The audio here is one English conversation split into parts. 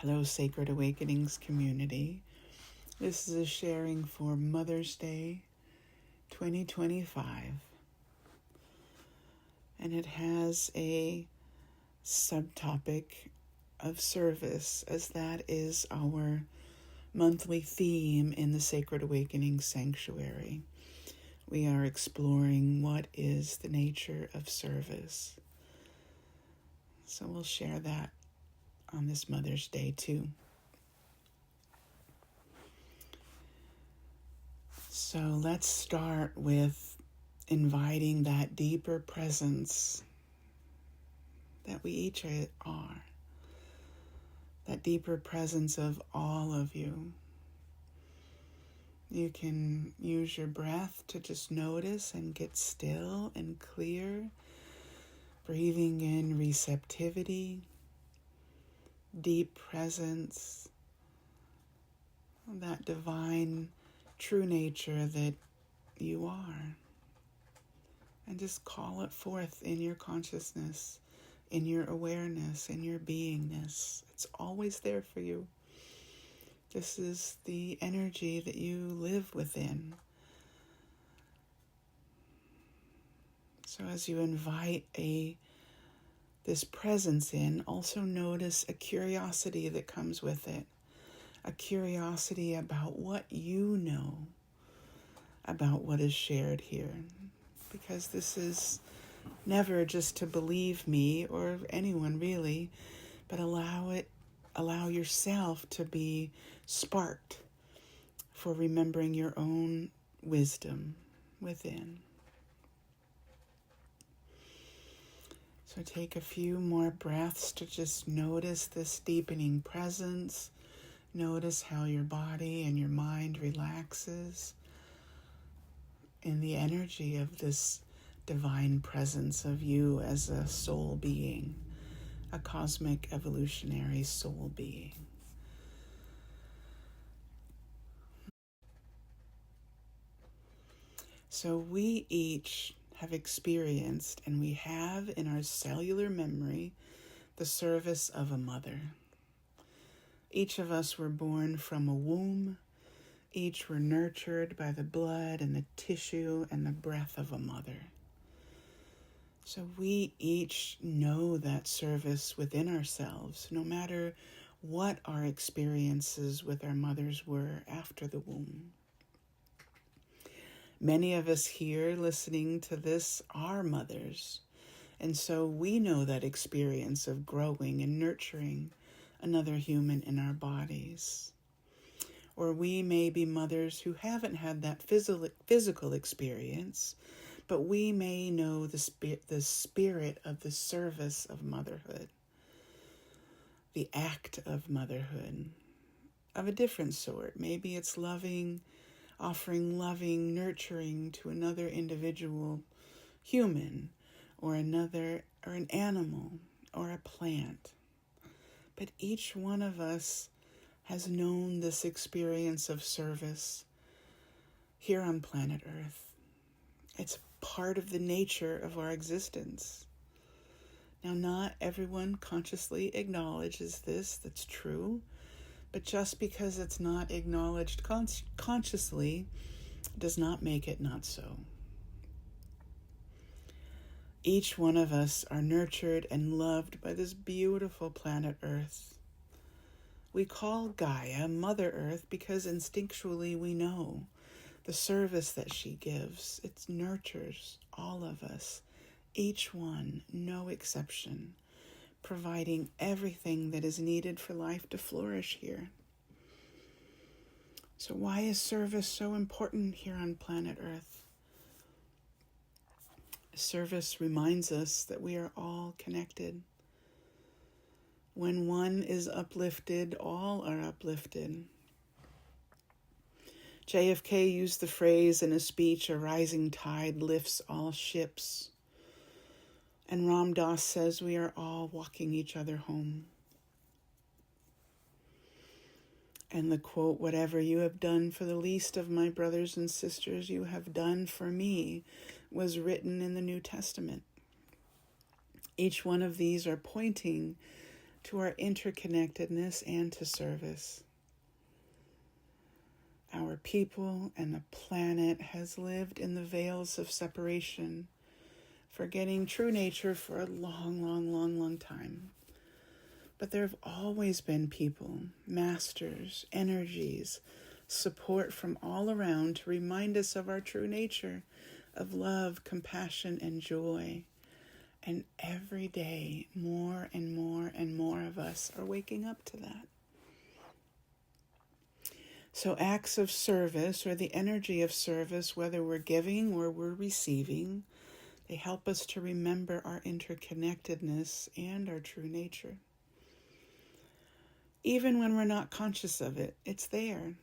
Hello, Sacred Awakenings community. This is a sharing for Mother's Day 2025. And it has a subtopic of service, as that is our monthly theme in the Sacred Awakenings Sanctuary. We are exploring what is the nature of service. So we'll share that on this Mother's Day too. So let's start with inviting that deeper presence that we each are. That deeper presence of all of you. You can use your breath to just notice and get still and clear. Breathing in receptivity, deep presence, that divine true nature that you are. And just call it forth in your consciousness, in your awareness, in your beingness. It's always there for you. This is the energy that you live within. So as you invite this presence in, also notice a curiosity that comes with it. A curiosity about what you know about what is shared here. Because this is never just to believe me or anyone really, but allow yourself to be sparked for remembering your own wisdom within. So take a few more breaths to just notice this deepening presence. Notice how your body and your mind relaxes in the energy of this divine presence of you as a soul being, a cosmic evolutionary soul being. So we each have experienced, and we have in our cellular memory, the service of a mother. Each of us were born from a womb. Each were nurtured by the blood and the tissue and the breath of a mother. So we each know that service within ourselves, no matter what our experiences with our mothers were after the womb. Many of us here listening to this are mothers, and so we know that experience of growing and nurturing another human in our bodies. Or we may be mothers who haven't had that physical experience, but we may know the spirit of the service of motherhood, the act of motherhood, of a different sort. Maybe it's offering loving, nurturing to another individual human, or an animal, or a plant. But each one of us has known this experience of service here on planet Earth. It's part of the nature of our existence. Now, not everyone consciously acknowledges this, that's true, but just because it's not acknowledged consciously does not make it not so. Each one of us are nurtured and loved by this beautiful planet Earth. We call Gaia Mother Earth because instinctually we know the service that she gives. It nurtures all of us, each one, no exception, providing everything that is needed for life to flourish here. So why is service so important here on planet Earth? Service reminds us that we are all connected. When one is uplifted, all are uplifted. JFK used the phrase in a speech, "A rising tide lifts all ships." And Ram Dass says we are all walking each other home. And the quote, "Whatever you have done for the least of my brothers and sisters, you have done for me," was written in the New Testament. Each one of these are pointing to our interconnectedness and to service. Our people and the planet has lived in the veils of separation, forgetting true nature for a long time. But there have always been people, masters, energies, support from all around to remind us of our true nature, of love, compassion, and joy. And every day, more and more of us are waking up to that. So acts of service, or the energy of service, whether we're giving or we're receiving, they help us to remember our interconnectedness and our true nature. Even when we're not conscious of it, it's there.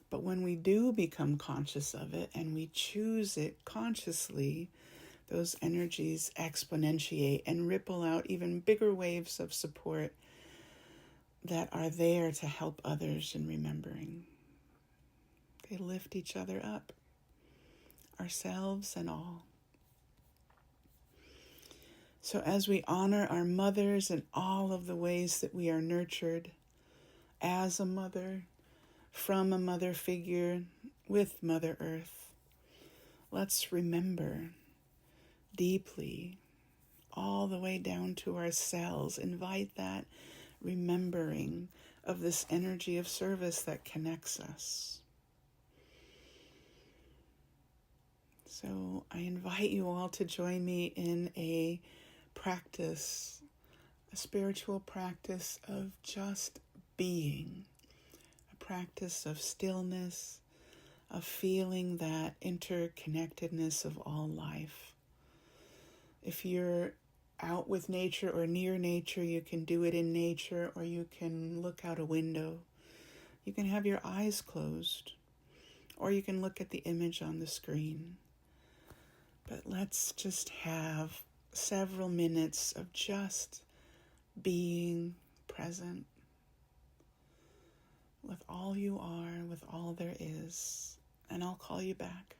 But when we do become conscious of it and we choose it consciously, those energies exponentiate and ripple out even bigger waves of support that are there to help others in remembering. They lift each other up, ourselves and all. So as we honor our mothers and all of the ways that we are nurtured as a mother, from a mother figure, with Mother Earth, let's remember deeply, all the way down to our cells. Invite that remembering of this energy of service that connects us. So I invite you all to join me in a practice, a spiritual practice of just being, a practice of stillness, of feeling that interconnectedness of all life. If you're out with nature or near nature, you can do it in nature, or you can look out a window. You can have your eyes closed, or you can look at the image on the screen. But let's just have several minutes of just being present with all you are, with all there is, and I'll call you back.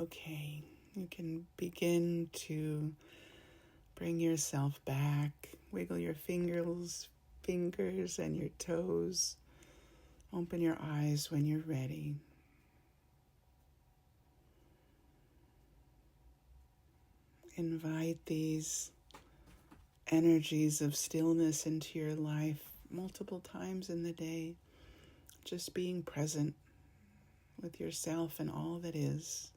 Okay, you can begin to bring yourself back. Wiggle your fingers and your toes. Open your eyes when you're ready. Invite these energies of stillness into your life multiple times in the day. Just being present with yourself and all that is.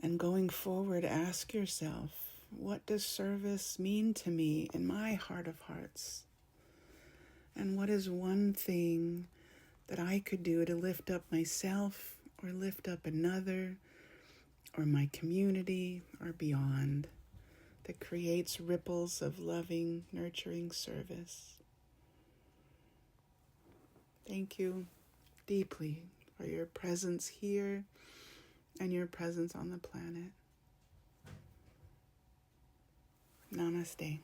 And going forward, ask yourself, what does service mean to me in my heart of hearts? And what is one thing that I could do to lift up myself or lift up another or my community or beyond that creates ripples of loving, nurturing service? Thank you deeply for your presence here and your presence on the planet. Namaste.